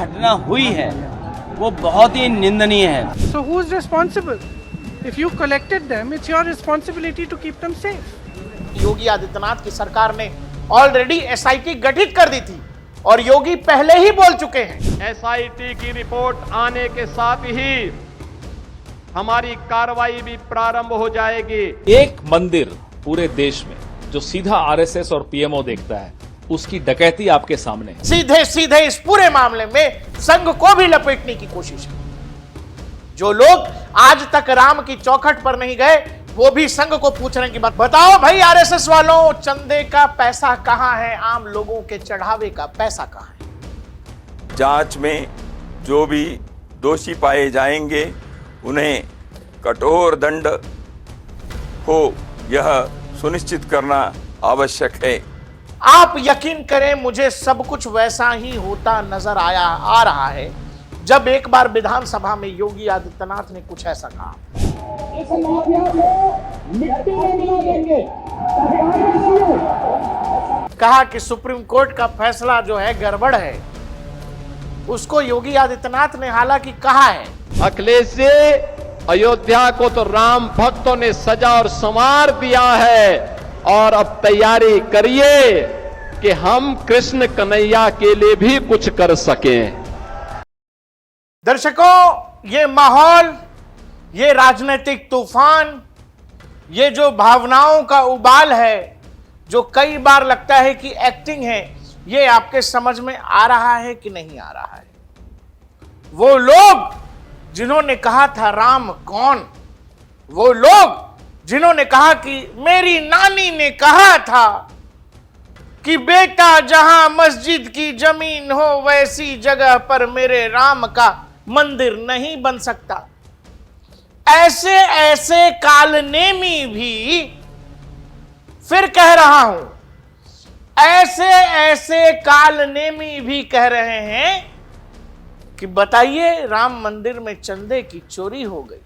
घटना हुई है वो बहुत ही निंदनीय है। So who is responsible? If you collected them, it's your responsibility to keep them safe. Yogi Adityanath की सरकार ने ऑलरेडी एसआईटी गठित कर दी थी और योगी पहले ही बोल चुके हैं। एसआईटी की रिपोर्ट आने के साथ ही हमारी कार्रवाई भी प्रारंभ हो जाएगी। एक मंदिर पूरे देश में जो सीधा आरएसएस और पीएमओ देखता है, उसकी डकैती आपके सामने है। सीधे सीधे इस पूरे मामले में संघ को भी लपेटने की कोशिश है। जो लोग आज तक राम की चौखट पर नहीं गए वो भी संघ को पूछ रहे हैं कि बताओ भाई आरएसएस वालों, चंदे का पैसा कहां है, आम लोगों के चढ़ावे का पैसा कहां है। जांच में जो भी दोषी पाए जाएंगे उन्हें कठोर दंड हो, यह सुनिश्चित करना आवश्यक है। आप यकीन करें, मुझे सब कुछ वैसा ही होता नजर आ रहा है जब एक बार विधानसभा में योगी आदित्यनाथ ने कुछ ऐसा कहा। इस माफिया को मिट्टी में मिला देंगे। कहा कि सुप्रीम कोर्ट का फैसला जो है गड़बड़ है। उसको योगी आदित्यनाथ ने हालांकि कहा है, अखिलेश जी, अयोध्या को तो राम भक्तों ने सजा और संवार दिया है और अब तैयारी करिए कि हम कृष्ण कन्हैया के लिए भी कुछ कर सकें। दर्शकों, ये माहौल, ये राजनीतिक तूफान, ये जो भावनाओं का उबाल है, जो कई बार लगता है कि एक्टिंग है, ये आपके समझ में आ रहा है कि नहीं आ रहा है। वो लोग जिन्होंने कहा था राम कौन, वो लोग जिन्होंने कहा कि मेरी नानी ने कहा था कि बेटा जहां मस्जिद की जमीन हो वैसी जगह पर मेरे राम का मंदिर नहीं बन सकता, ऐसे ऐसे कालनेमी भी, फिर कह रहा हूं, ऐसे ऐसे कालनेमी भी कह रहे हैं कि बताइए राम मंदिर में चंदे की चोरी हो गई।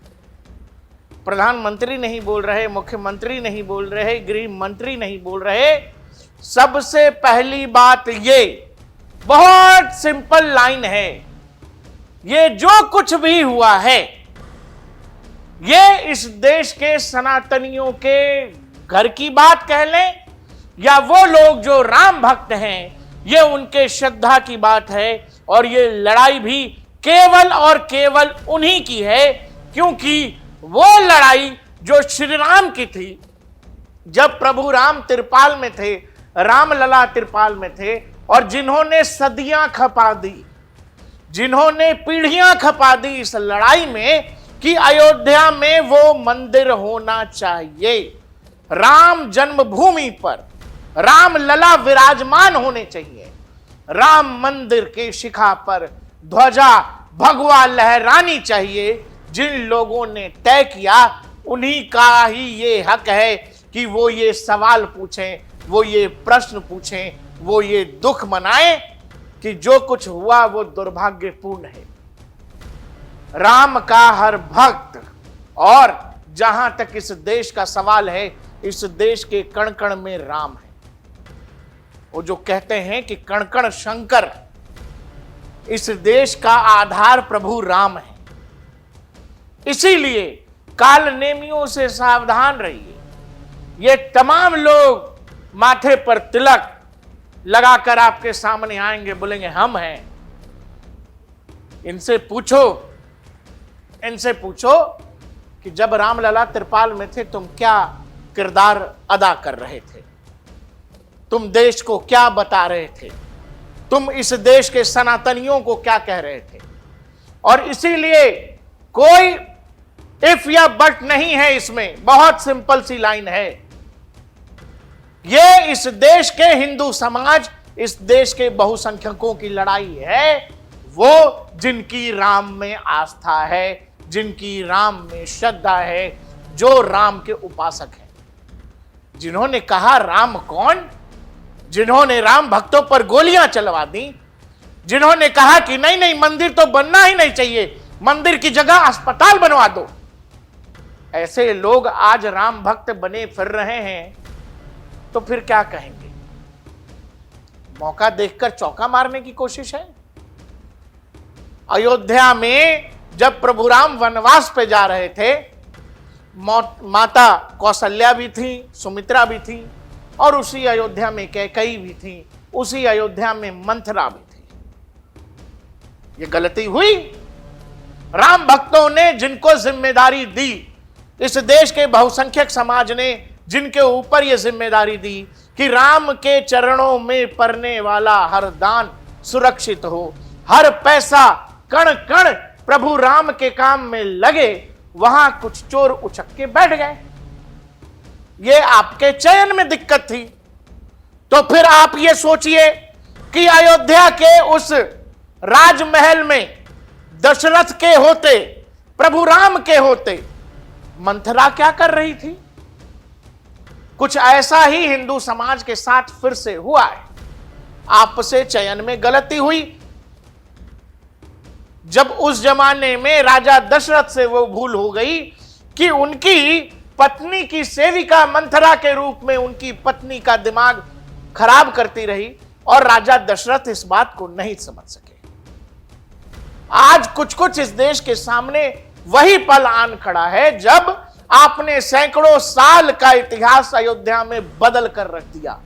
प्रधानमंत्री नहीं बोल रहे, मुख्यमंत्री नहीं बोल रहे, गृह मंत्री नहीं बोल रहे। सबसे पहली बात, ये बहुत सिंपल लाइन है, ये जो कुछ भी हुआ है ये इस देश के सनातनियों के घर की बात कह लें या वो लोग जो राम भक्त हैं, ये उनके श्रद्धा की बात है। और ये लड़ाई भी केवल और केवल उन्हीं की है, क्योंकि वो लड़ाई जो श्री राम की थी, जब प्रभु राम तिरपाल में थे, रामलला तिरपाल में थे, और जिन्होंने सदियां खपा दी, जिन्होंने पीढ़ियां खपा दी इस लड़ाई में कि अयोध्या में वो मंदिर होना चाहिए, राम जन्मभूमि पर रामलला विराजमान होने चाहिए, राम मंदिर के शिखा पर ध्वजा भगवा लहरानी चाहिए। जिन लोगों ने तय किया उन्हीं का ही ये हक है कि वो ये सवाल पूछें, वो ये प्रश्न पूछें, वो ये दुख मनाएं कि जो कुछ हुआ वो दुर्भाग्यपूर्ण है। राम का हर भक्त, और जहां तक इस देश का सवाल है, इस देश के कण कण में राम है। वो जो कहते हैं कि कण कण शंकर, इस देश का आधार प्रभु राम है। इसीलिए कालनेमियों से सावधान रहिए। ये तमाम लोग माथे पर तिलक लगाकर आपके सामने आएंगे, बोलेंगे हम हैं। इनसे पूछो कि जब रामलला तिरपाल में थे तुम क्या किरदार अदा कर रहे थे, तुम देश को क्या बता रहे थे, तुम इस देश के सनातनियों को क्या कह रहे थे। और इसीलिए कोई इफ या बट नहीं है इसमें, बहुत सिंपल सी लाइन है। ये इस देश के हिंदू समाज, इस देश के बहुसंख्यकों की लड़ाई है। वो जिनकी राम में आस्था है, जिनकी राम में श्रद्धा है, जो राम के उपासक हैं, जिन्होंने कहा राम कौन, जिन्होंने राम भक्तों पर गोलियां चलवा दी, जिन्होंने कहा कि नहीं नहीं मंदिर तो बनना ही नहीं चाहिए, मंदिर की जगह अस्पताल बनवा दो, ऐसे लोग आज राम भक्त बने फिर रहे हैं, तो फिर क्या कहेंगे? मौका देखकर चौका मारने की कोशिश है। अयोध्या में जब प्रभु राम वनवास पे जा रहे थे, माता कौशल्या भी थी, सुमित्रा भी थी, और उसी अयोध्या में कैकेयी भी थी, उसी अयोध्या में मंथरा भी थी। ये गलती हुई। राम भक्तों ने जिनको जिम्मेदारी दी, इस देश के बहुसंख्यक समाज ने जिनके ऊपर यह जिम्मेदारी दी कि राम के चरणों में पड़ने वाला हर दान सुरक्षित हो, हर पैसा कण कण प्रभु राम के काम में लगे, वहां कुछ चोर उचक के बैठ गए। ये आपके चयन में दिक्कत थी। तो फिर आप ये सोचिए कि अयोध्या के उस राजमहल में दशरथ के होते, प्रभु राम के होते, मंथरा क्या कर रही थी? कुछ ऐसा ही हिंदू समाज के साथ फिर से हुआ है। आपसे चयन में गलती हुई। जब उस जमाने में राजा दशरथ से वो भूल हो गई कि उनकी पत्नी की सेविका मंथरा के रूप में उनकी पत्नी का दिमाग खराब करती रही, और राजा दशरथ इस बात को नहीं समझ सके। आज कुछ कुछ इस देश के सामने वही पल आन खड़ा है जब आपने सैकड़ों साल का इतिहास अयोध्या में बदल कर रख दिया।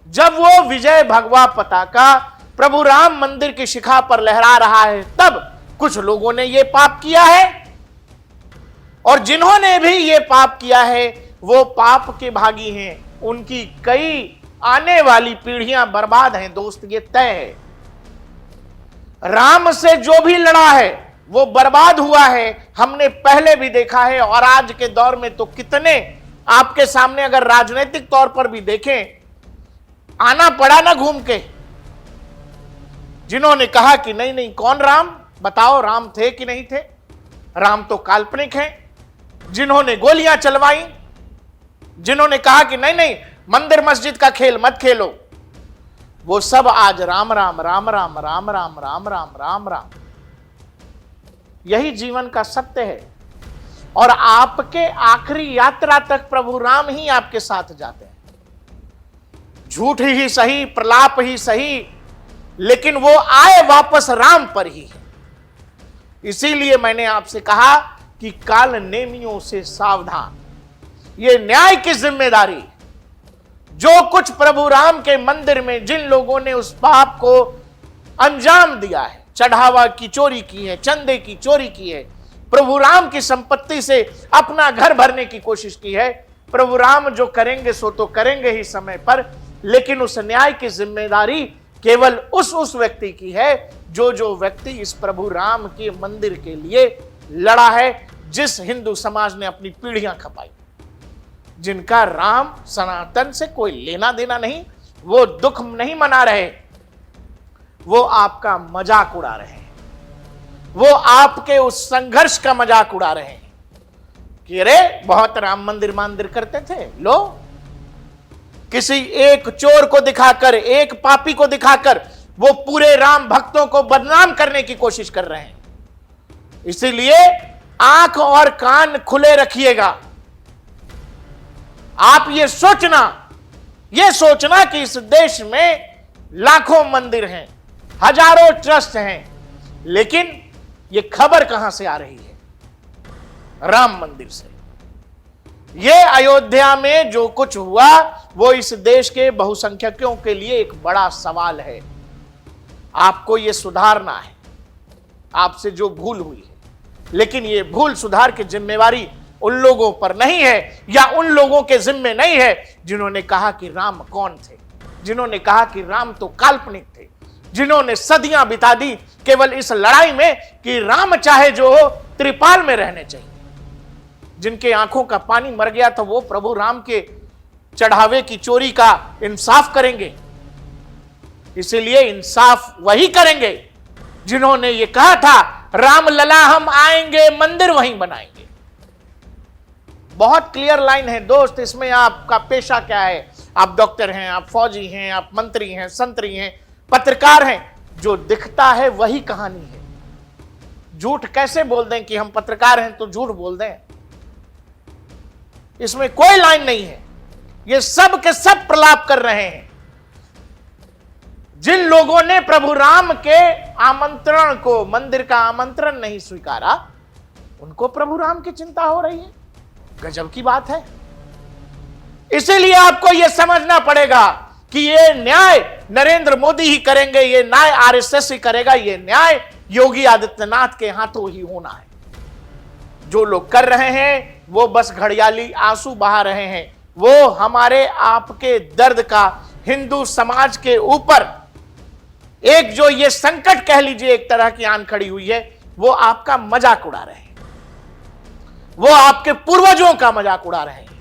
जब वो विजय भगवा पताका प्रभु राम मंदिर की शिखा पर लहरा रहा है, तब कुछ लोगों ने ये पाप किया है, और जिन्होंने भी ये पाप किया है वो पाप के भागी हैं। उनकी कई आने वाली पीढ़ियां बर्बाद हैं दोस्त, ये तय है। राम से जो भी लड़ा है वो बर्बाद हुआ है, हमने पहले भी देखा है, और आज के दौर में तो कितने आपके सामने अगर राजनीतिक तौर पर भी देखें, आना पड़ा ना घूम के, जिन्होंने कहा कि नहीं नहीं, कौन राम, बताओ राम थे कि नहीं थे, राम तो काल्पनिक हैं, जिन्होंने गोलियां चलवाई, जिन्होंने कहा कि नहीं नहीं मंदिर मस्जिद का खेल मत खेलो, वो सब आज राम राम राम राम राम राम राम राम राम राम। यही जीवन का सत्य है। और आपके आखिरी यात्रा तक प्रभु राम ही आपके साथ जाते हैं। झूठ ही सही, प्रलाप ही सही, लेकिन वो आए वापस राम पर ही है। इसीलिए मैंने आपसे कहा कि काल नेमियों से सावधान। ये न्याय की जिम्मेदारी, जो कुछ प्रभु राम के मंदिर में जिन लोगों ने उस पाप को अंजाम दिया है, चढ़ावा की चोरी की है, चंदे की चोरी की है, प्रभु राम की संपत्ति से अपना घर भरने की कोशिश की है, प्रभु राम जो करेंगे सो तो करेंगे ही समय पर, लेकिन उस न्याय की जिम्मेदारी केवल उस व्यक्ति की है जो व्यक्ति इस प्रभु राम के मंदिर के लिए लड़ा है, जिस हिंदू समाज ने अपनी पीढ़ियां खपाई, जिनका राम सनातन से कोई लेना देना नहीं, वो दुख नहीं मना रहे, वो आपका मजाक उड़ा रहे हैं, वो आपके उस संघर्ष का मजाक उड़ा रहे हैं कि अरे बहुत राम मंदिर करते थे। लो, किसी एक चोर को दिखाकर, एक पापी को दिखाकर वो पूरे राम भक्तों को बदनाम करने की कोशिश कर रहे हैं। इसीलिए आंख और कान खुले रखिएगा। आप ये सोचना कि इस देश में लाखों मंदिर हैं, हजारों ट्रस्ट हैं, लेकिन ये खबर कहां से आ रही है? राम मंदिर से। ये अयोध्या में जो कुछ हुआ वो इस देश के बहुसंख्यकों के लिए एक बड़ा सवाल है। आपको ये सुधारना है, आपसे जो भूल हुई है, लेकिन ये भूल सुधार की जिम्मेवारी उन लोगों पर नहीं है, या उन लोगों के जिम्मे नहीं है जिन्होंने कहा कि राम कौन थे, जिन्होंने कहा कि राम तो काल्पनिक थे, जिन्होंने सदियां बिता दी केवल इस लड़ाई में कि राम चाहे जो हो त्रिपाल में रहने चाहिए। जिनके आंखों का पानी मर गया था वो प्रभु राम के चढ़ावे की चोरी का इंसाफ करेंगे। इसीलिए इंसाफ वही करेंगे जिन्होंने ये कहा था राम लला हम आएंगे मंदिर वहीं बनाएंगे। बहुत क्लियर लाइन है दोस्त, इसमें आपका पेशा क्या है, आप डॉक्टर हैं, आप फौजी हैं, आप मंत्री हैं, संतरी हैं, पत्रकार हैं, जो दिखता है वही कहानी है। झूठ कैसे बोल दें कि हम पत्रकार हैं तो झूठ बोल दें, इसमें कोई लाइन नहीं है। ये सब के सब प्रलाप कर रहे हैं। जिन लोगों ने प्रभु राम के आमंत्रण को, मंदिर का आमंत्रण नहीं स्वीकारा, उनको प्रभु राम की चिंता हो रही है। गजब की बात है। इसीलिए आपको यह समझना पड़ेगा कि यह न्याय नरेंद्र मोदी ही करेंगे, यह न्याय आरएसएस ही करेगा, यह न्याय योगी आदित्यनाथ के हाथों ही होना है। जो लोग कर रहे हैं वो बस घड़ियाली आंसू बहा रहे हैं। वो हमारे आपके दर्द का हिंदू समाज के ऊपर एक जो ये संकट कह लीजिए एक तरह की आन खड़ी हुई है, वो आपका मजाक उड़ा रहे हैं, वो आपके पूर्वजों का मजाक उड़ा रहे हैं।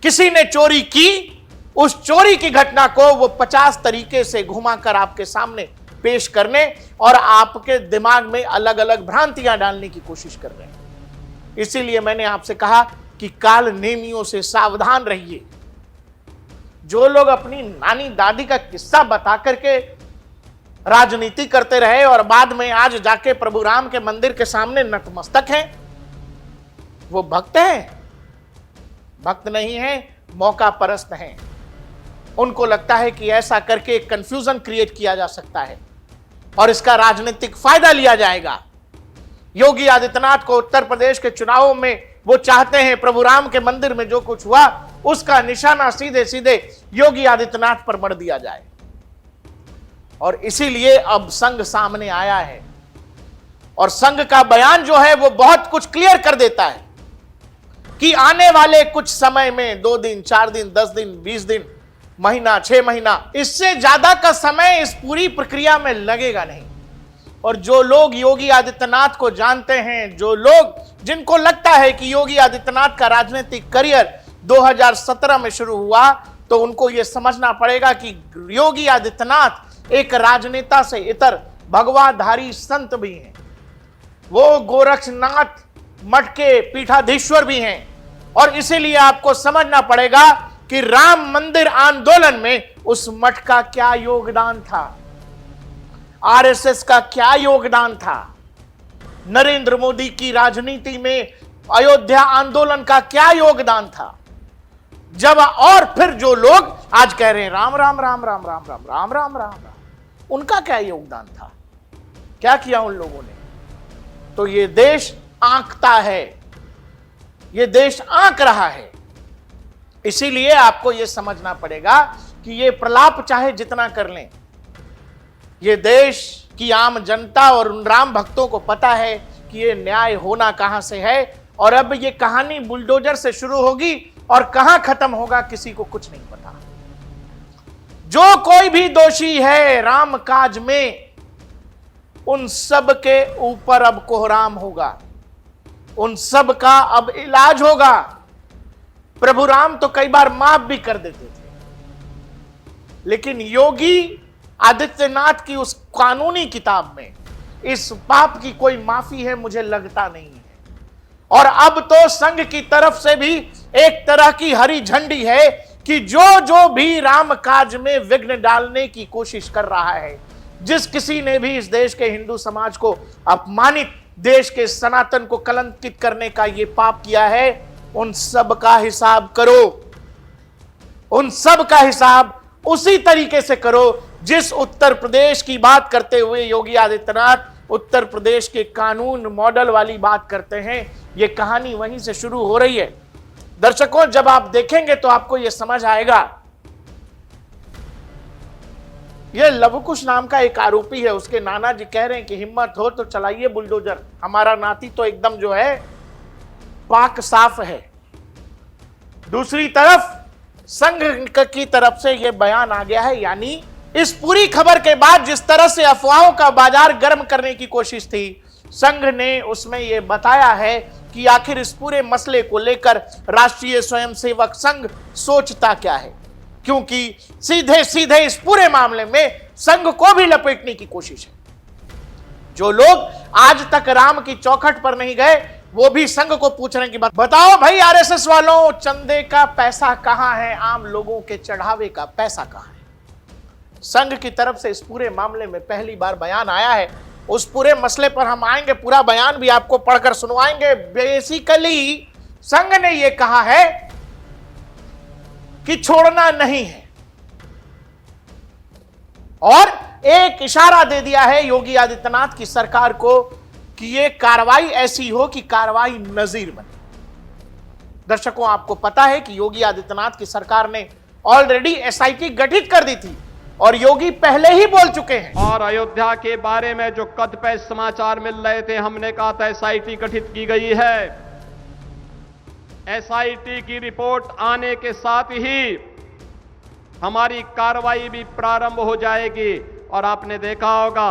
किसी ने चोरी की, उस चोरी की घटना को वो 50 तरीके से घुमाकर आपके सामने पेश करने और आपके दिमाग में अलग अलग भ्रांतियां डालने की कोशिश कर रहे हैं। इसीलिए मैंने आपसे कहा कि काल नेमियों से सावधान रहिए। जो लोग अपनी नानी दादी का किस्सा बता करके राजनीति करते रहे और बाद में आज जाके प्रभु राम के मंदिर के सामने नतमस्तक हैं, वो भक्त हैं? भक्त नहीं हैं, मौका परस्त हैं। उनको लगता है कि ऐसा करके एक कंफ्यूजन क्रिएट किया जा सकता है और इसका राजनीतिक फायदा लिया जाएगा। योगी आदित्यनाथ को उत्तर प्रदेश के चुनावों में वो चाहते हैं प्रभु राम के मंदिर में जो कुछ हुआ उसका निशाना सीधे सीधे योगी आदित्यनाथ पर मढ़ दिया जाए। और इसीलिए अब संघ सामने आया है और संघ का बयान जो है वो बहुत कुछ क्लियर कर देता है कि आने वाले कुछ समय में 2 दिन, 4 दिन, 10 दिन, 20 दिन, महीना, 6 महीना, इससे ज्यादा का समय इस पूरी प्रक्रिया में लगेगा नहीं। और जो लोग योगी आदित्यनाथ को जानते हैं, जो लोग जिनको लगता है कि योगी आदित्यनाथ का राजनीतिक करियर 2017 में शुरू हुआ, तो उनको यह समझना पड़ेगा कि योगी आदित्यनाथ एक राजनेता से इतर भगवाधारी संत भी हैं। वो गोरक्षनाथ मठ के पीठाधीश्वर भी हैं। और इसीलिए आपको समझना पड़ेगा कि राम मंदिर आंदोलन में उस मठ का क्या योगदान था, आरएसएस का क्या योगदान था, नरेंद्र मोदी की राजनीति में अयोध्या आंदोलन का क्या योगदान था। जब और फिर जो लोग आज कह रहे हैं राम राम राम राम राम राम राम राम राम राम, उनका क्या योगदान था, क्या किया उन लोगों ने। तो ये देश आंकता है, ये देश आंक रहा है। इसीलिए आपको यह समझना पड़ेगा कि ये प्रलाप चाहे जितना कर लें, ये देश की आम जनता और उन राम भक्तों को पता है कि ये न्याय होना कहां से है। और अब ये कहानी बुलडोजर से शुरू होगी और कहां खत्म होगा किसी को कुछ नहीं पता। जो कोई भी दोषी है राम काज में, उन सब के ऊपर अब कोहराम होगा, उन सब का अब इलाज होगा। प्रभु राम तो कई बार माफ भी कर देते थे, लेकिन योगी आदित्यनाथ की उस कानूनी किताब में इस पाप की कोई माफी है मुझे लगता नहीं है। और अब तो संघ की तरफ से भी एक तरह की हरी झंडी है कि जो जो भी राम काज में विघ्न डालने की कोशिश कर रहा है, जिस किसी ने भी इस देश के हिंदू समाज को अपमानित, देश के सनातन को कलंकित करने का ये पाप किया है, उन सब का हिसाब करो। उन सब का हिसाब उसी तरीके से करो जिस उत्तर प्रदेश की बात करते हुए योगी आदित्यनाथ उत्तर प्रदेश के कानून मॉडल वाली बात करते हैं। ये कहानी वहीं से शुरू हो रही है। दर्शकों, जब आप देखेंगे तो आपको यह समझ आएगा। यह लवकुश नाम का एक आरोपी है, उसके नाना जी कह रहे हैं कि हिम्मत हो तो चलाइए बुलडोजर, हमारा नाती तो एकदम जो है पाक साफ है। दूसरी तरफ संघ की तरफ से यह बयान आ गया है, यानी इस पूरी खबर के बाद जिस तरह से अफवाहों का बाजार गर्म करने की कोशिश थी, संघ ने उसमें यह बताया है कि आखिर इस पूरे मसले को लेकर राष्ट्रीय स्वयंसेवक संघ सोचता क्या है, क्योंकि सीधे सीधे इस पूरे मामले में संघ को भी लपेटने की कोशिश है। जो लोग आज तक राम की चौखट पर नहीं गए, वो भी संघ को पूछ रहे हैं कि बताओ भाई आरएसएस वालों, चंदे का पैसा कहां है, आम लोगों के चढ़ावे का पैसा कहां है। संघ की तरफ से इस पूरे मामले में पहली बार बयान आया है। उस पूरे मसले पर हम आएंगे, पूरा बयान भी आपको पढ़कर सुनवाएंगे। बेसिकली संघ ने यह कहा है कि छोड़ना नहीं है, और एक इशारा दे दिया है योगी आदित्यनाथ की सरकार को कि ये कार्रवाई ऐसी हो कि कार्रवाई नजीर बने। दर्शकों, आपको पता है कि योगी आदित्यनाथ की सरकार ने ऑलरेडी एसआईटी गठित कर दी थी और योगी पहले ही बोल चुके हैं। और अयोध्या के बारे में जो कतिपय समाचार मिल रहे थे, हमने कहा था एसआईटी गठित की गई है। एसआईटी की रिपोर्ट आने के साथ ही हमारी कार्रवाई भी प्रारंभ हो जाएगी। और आपने देखा होगा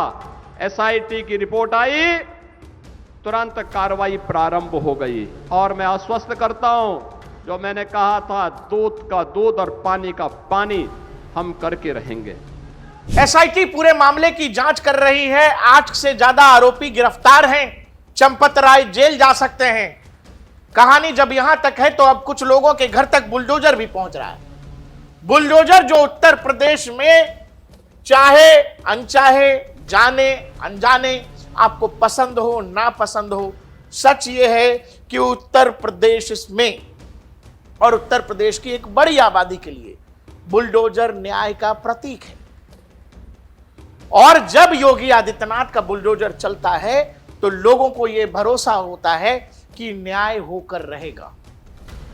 एसआईटी की रिपोर्ट आई, तुरंत कार्रवाई प्रारंभ हो गई। और मैं आश्वस्त करता हूं, जो मैंने कहा था दूध का दूध और पानी का पानी हम करके रहेंगे। एसआईटी पूरे मामले की जांच कर रही है। 8 से ज्यादा आरोपी गिरफ्तार हैं। चंपत राय जेल जा सकते हैं। कहानी जब यहां तक है तो अब कुछ लोगों के घर तक बुलडोजर भी पहुंच रहा है। बुलडोजर जो उत्तर प्रदेश में चाहे अनचाहे, जाने अनजाने, आपको पसंद हो ना पसंद हो, सच यह है कि उत्तर प्रदेश में और उत्तर प्रदेश की एक बड़ी आबादी के लिए बुलडोजर न्याय का प्रतीक है। और जब योगी आदित्यनाथ का बुलडोजर चलता है तो लोगों को यह भरोसा होता है कि न्याय होकर रहेगा।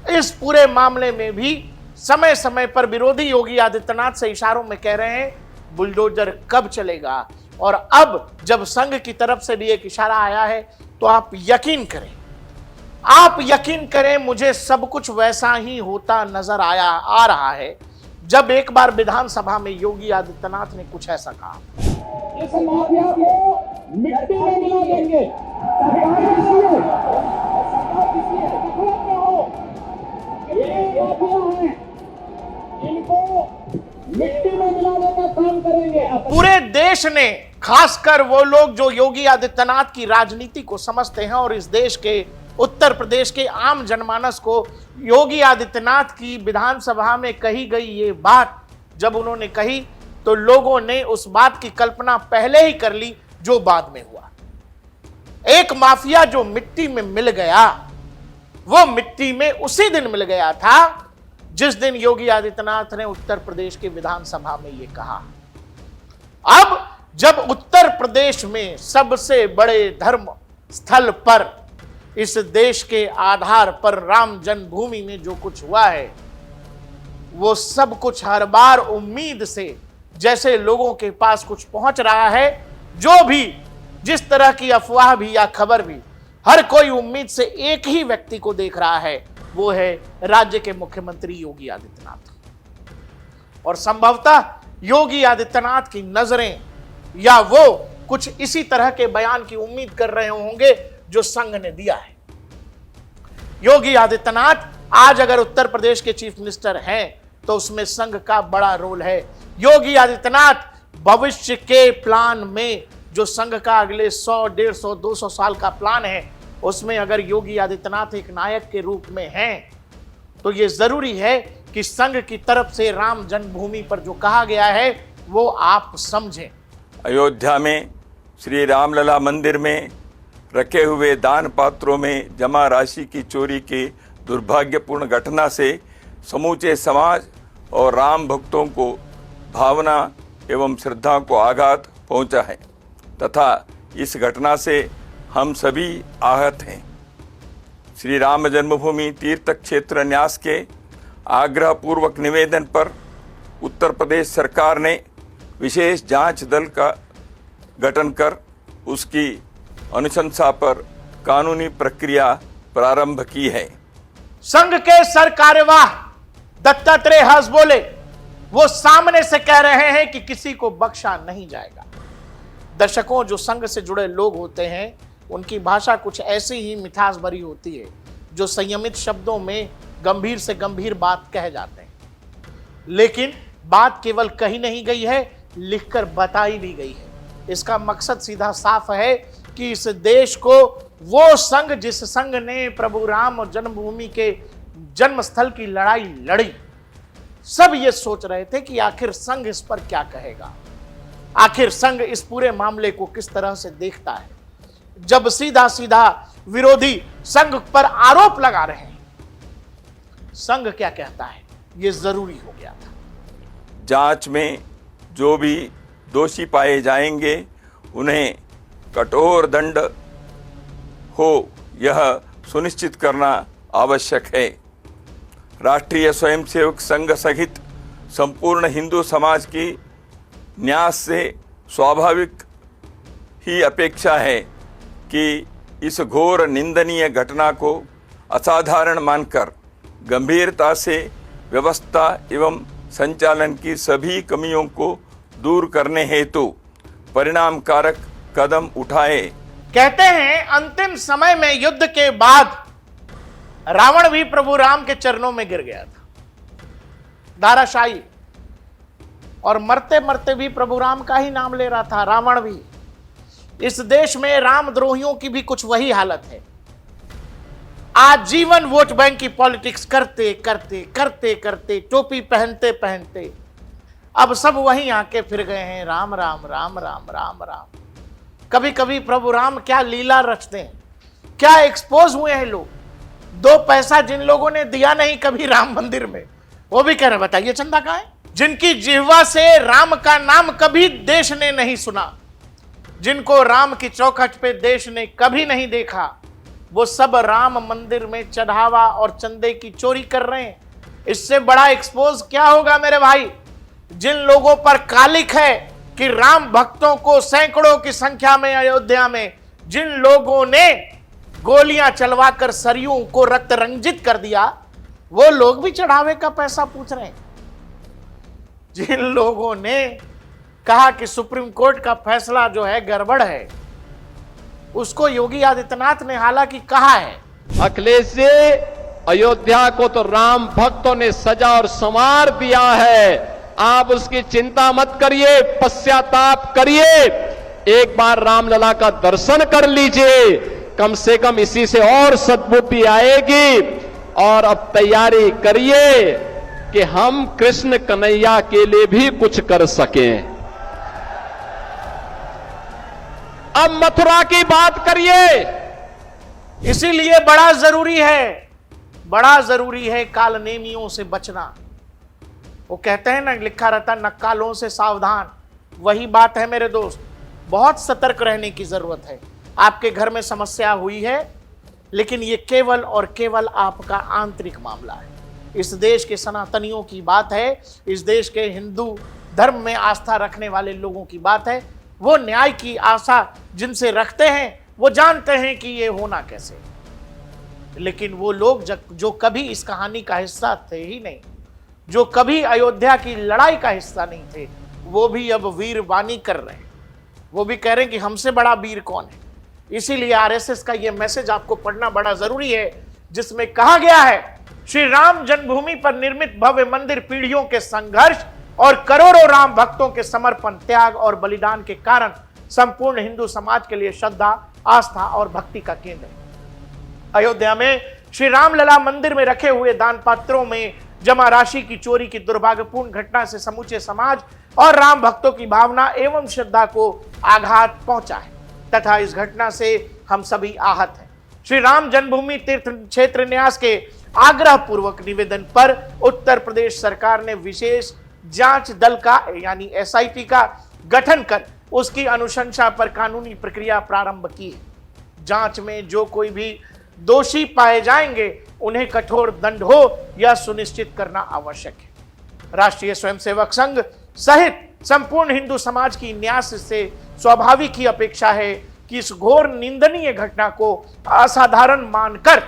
इस पूरे मामले में भी समय समय पर विरोधी योगी आदित्यनाथ से इशारों में कह रहे हैं बुलडोजर कब चलेगा। और अब जब संघ की तरफ से भी एक इशारा आया है तो आप यकीन करें, मुझे सब कुछ वैसा ही होता नजर आ रहा है जब एक बार विधानसभा में योगी आदित्यनाथ ने कुछ ऐसा कहा। इस माफिया को मिट्टी में मिला देंगे। सरकार किसी है, दखलत में हो, ये माफिया है, इनको मिट्टी में मिलाने का काम करेंगे। पूरे देश ने, खासकर वो लोग जो योगी आदित्यनाथ की राजनीति को समझते हैं और इस देश के उत्तर प्रदेश के आम जनमानस को योगी आदित्यनाथ की विधानसभा में कही गई ये बात जब उन्होंने कही तो लोगों ने उस बात की कल्पना पहले ही कर ली जो बाद में हुआ। एक माफिया जो मिट्टी में मिल गया, वो मिट्टी में उसी दिन मिल गया था जिस दिन योगी आदित्यनाथ ने उत्तर प्रदेश की विधानसभा में यह कहा। अब जब उत्तर प्रदेश में सबसे बड़े धर्म स्थल पर, इस देश के आधार पर राम जन्मभूमि में जो कुछ हुआ है, वो सब कुछ हर बार उम्मीद से जैसे लोगों के पास कुछ पहुंच रहा है, जो भी जिस तरह की अफवाह भी या खबर भी, हर कोई उम्मीद से एक ही व्यक्ति को देख रहा है, वो है राज्य के मुख्यमंत्री योगी आदित्यनाथ। और संभवतः योगी आदित्यनाथ की नजरें या वो कुछ इसी तरह के बयान की उम्मीद कर रहे होंगे जो संघ ने दिया है। योगी आदित्यनाथ आज अगर उत्तर प्रदेश के चीफ मिनिस्टर हैं तो उसमें संघ का बड़ा रोल है। योगी आदित्यनाथ भविष्य के प्लान में जो संघ का अगले 100, 150, 200 साल का प्लान है, उसमें अगर योगी आदित्यनाथ एक नायक के रूप में हैं तो यह जरूरी है कि संघ की तरफ से राम जन्मभूमि पर जो कहा गया है वो आप समझें। अयोध्या में श्री रामलला मंदिर में रखे हुए दान पात्रों में जमा राशि की चोरी की दुर्भाग्यपूर्ण घटना से समूचे समाज और राम भक्तों को भावना एवं श्रद्धा को आघात पहुंचा है तथा इस घटना से हम सभी आहत हैं। श्री राम जन्मभूमि तीर्थ क्षेत्र न्यास के आग्रह पूर्वक निवेदन पर उत्तर प्रदेश सरकार ने विशेष जांच दल का गठन कर उसकी अनुशंसा पर कानूनी प्रक्रिया प्रारंभ की है। संघ के सर कार्यवाह दत्तात्रेय हंस बोले, वो सामने से कह रहे हैं कि किसी को बख्शा नहीं जाएगा। दर्शकों, जो संघ से जुड़े लोग होते हैं उनकी भाषा कुछ ऐसी ही मिठास भरी होती है जो संयमित शब्दों में गंभीर से गंभीर बात कह जाते हैं, लेकिन बात केवल कही नहीं गई है, लिखकर बताई भी गई है। इसका मकसद सीधा साफ है कि इस देश को वो संघ, जिस संघ ने प्रभु राम जन्मभूमि के जन्मस्थल की लड़ाई लड़ी, सब ये सोच रहे थे कि आखिर संघ इस पर क्या कहेगा, आखिर संघ इस पूरे मामले को किस तरह से देखता है। जब सीधा सीधा विरोधी संघ पर आरोप लगा रहे हैं, संघ क्या कहता है, यह जरूरी हो गया था। जांच में जो भी दोषी पाए जाएंगे उन्हें कठोर दंड हो, यह सुनिश्चित करना आवश्यक है। राष्ट्रीय स्वयंसेवक संघ सहित संपूर्ण हिंदू समाज की न्यास से स्वाभाविक ही अपेक्षा है कि इस घोर निंदनीय घटना को असाधारण मानकर गंभीरता से व्यवस्था एवं संचालन की सभी कमियों को दूर करने हेतु परिणामकारक कदम उठाए। कहते हैं अंतिम समय में युद्ध के बाद रावण भी प्रभु राम के चरणों में गिर गया था, धाराशायी, और मरते मरते भी प्रभु राम का ही नाम ले रहा था रावण भी। इस देश में रामद्रोहियों की भी कुछ वही हालत है। आजीवन वोट बैंक की पॉलिटिक्स करते करते करते करते टोपी पहनते पहनते अब सब वहीं आके फिर गए हैं, राम राम राम राम राम राम। कभी कभी प्रभु राम क्या लीला रचते हैं, क्या एक्सपोज हुए हैं लोग। 2 पैसा जिन लोगों ने दिया नहीं कभी राम मंदिर में, वो भी कह रहे बताइए चंदा कहां है। जिनकी जिह्वा से राम का नाम कभी देश ने नहीं सुना, जिनको राम की चौखट पे देश ने कभी नहीं देखा, वो सब राम मंदिर में चढ़ावा और चंदे की चोरी कर रहे हैं। इससे बड़ा एक्सपोज क्या होगा मेरे भाई। जिन लोगों पर कालिक है कि राम भक्तों को सैकड़ों की संख्या में अयोध्या में जिन लोगों ने गोलियां चलवाकर सरयू को रक्त रंजित कर दिया, वो लोग भी चढ़ावे का पैसा पूछ रहे हैं। जिन लोगों ने कहा कि सुप्रीम कोर्ट का फैसला जो है गड़बड़ है, उसको योगी आदित्यनाथ ने हालांकि कहा है अखिलेश जी, अयोध्या को तो राम भक्तों ने सजा और संवार दिया है, आप उसकी चिंता मत करिए, पश्चाताप करिए, एक बार रामलला का दर्शन कर लीजिए, कम से कम इसी से और सद्बुद्धि आएगी। और अब तैयारी करिए कि हम कृष्ण कन्हैया के लिए भी कुछ कर सकें। अब मथुरा की बात करिए। इसीलिए बड़ा जरूरी है कालनेमियों से बचना। वो कहते हैं ना, लिखा रहता नक्कालों से सावधान। वही बात है मेरे दोस्त, बहुत सतर्क रहने की जरूरत है। आपके घर में समस्या हुई है, लेकिन ये केवल और केवल आपका आंतरिक मामला है। इस देश के सनातनियों की बात है, इस देश के हिंदू धर्म में आस्था रखने वाले लोगों की बात है। वो न्याय की आशा जिनसे रखते हैं, वो जानते हैं कि ये होना कैसे, लेकिन वो लोग जो कभी इस कहानी का हिस्सा थे ही नहीं, जो कभी अयोध्या की लड़ाई का हिस्सा नहीं थे, वो भी अब वीरवाणी कर रहे हैं। वो भी कह रहे हैं कि हमसे बड़ा वीर कौन है। इसीलिए आरएसएस का ये मैसेज आपको पढ़ना बड़ा जरूरी है, जिसमें कहा गया है श्री राम जन्मभूमि पर निर्मित भव्य मंदिर पीढ़ियों के संघर्ष और करोड़ों राम भक्तों के समर्पण, त्याग और बलिदान के कारण संपूर्ण हिंदू समाज के लिए श्रद्धा, आस्था और भक्ति का केंद्र है। अयोध्या में श्री रामलला मंदिर में रखे हुए दान पात्रों में जमा राशि की चोरी की दुर्भाग्यपूर्ण घटना से समूचे समाज और राम भक्तों की भावना एवं श्रद्धा को आघात पहुंचा है तथा इस घटना से हम सभी आहत हैं। श्री राम जन्मभूमि तीर्थ क्षेत्र न्यास के आग्रह पूर्वक निवेदन पर उत्तर प्रदेश सरकार ने विशेष जांच दल का यानी एसआईटी का गठन कर उसकी अनुशंसा पर कानूनी प्रक्रिया प्रारंभ की है। जांच में जो कोई भी दोषी पाए जाएंगे उन्हें कठोर दंड हो यह सुनिश्चित करना आवश्यक है। राष्ट्रीय स्वयंसेवक संघ सहित संपूर्ण हिंदू समाज की न्यास से स्वाभाविक ही अपेक्षा है कि इस घोर निंदनीय घटना को असाधारण मानकर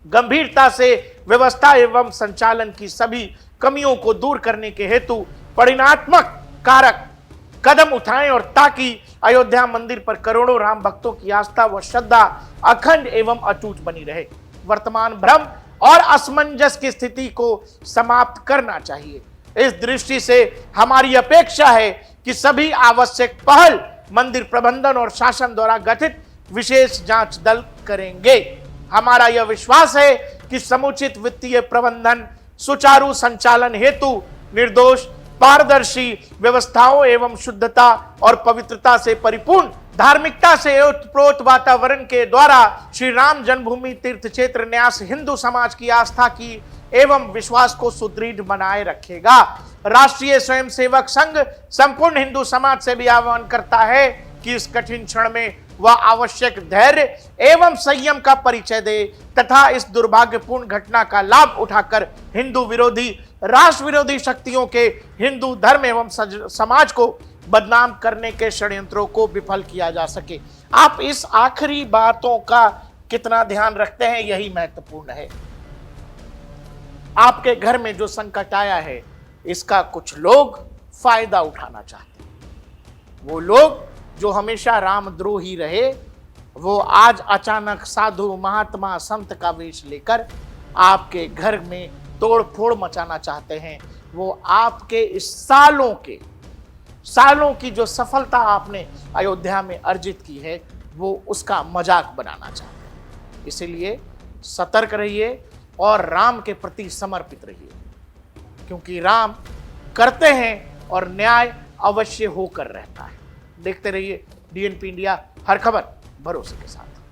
गंभीरता से व्यवस्था एवं संचालन की सभी कमियों को दूर करने के हेतु परिणात्मक कारक कदम उठाएं और ताकि अयोध्या मंदिर पर करोड़ों राम भक्तों की आस्था व श्रद्धा अखंड एवं अटूट बनी रहे। वर्तमान भ्रम और असमंजस की स्थिति को समाप्त करना चाहिए। इस दृष्टि से हमारी अपेक्षा है कि सभी आवश्यक पहल मंदिर प्रबंधन और शासन द्वारा गठित विशेष जांच दल करेंगे। हमारा यह विश्वास है कि समुचित वित्तीय प्रबंधन, सुचारू संचालन हेतु निर्दोष, पारदर्शी व्यवस्थाओं एवं शुद्धता और पवित्रता से परिपूर्ण धार्मिकता से ओतप्रोत वातावरण के द्वारा श्री राम जन्मभूमि तीर्थ क्षेत्र न्यास हिंदू समाज की आस्था की एवं विश्वास को सुदृढ़ बनाए रखेगा। राष्ट्रीय स्वयंसेवक संघ संपूर्ण हिंदू समाज से भी आह्वान करता है कि इस कठिन क्षण में वह आवश्यक धैर्य एवं संयम का परिचय दे तथा इस दुर्भाग्यपूर्ण घटना का लाभ उठाकर हिंदू विरोधी, राष्ट्र विरोधी शक्तियों के हिंदू धर्म एवं समाज को बदनाम करने के षड्यंत्रों को विफल किया जा सके। आप इस आखिरी बातों का कितना ध्यान रखते हैं, यही महत्वपूर्ण है। आपके घर में जो संकट आया है, इसका कुछ लोग फायदा उठाना चाहते हैं। वो लोग जो हमेशा रामद्रोही रहे, वो आज अचानक साधु महात्मा संत का वेश लेकर आपके घर में तोड़ फोड़ मचाना चाहते हैं। वो आपके इस सालों की जो सफलता आपने अयोध्या में अर्जित की है, वो उसका मजाक बनाना चाहते हैं। इसलिए सतर्क रहिए और राम के प्रति समर्पित रहिए, क्योंकि राम करते हैं और न्याय अवश्य होकर रहता है। देखते रहिए DNP इंडिया, हर खबर भरोसे के साथ।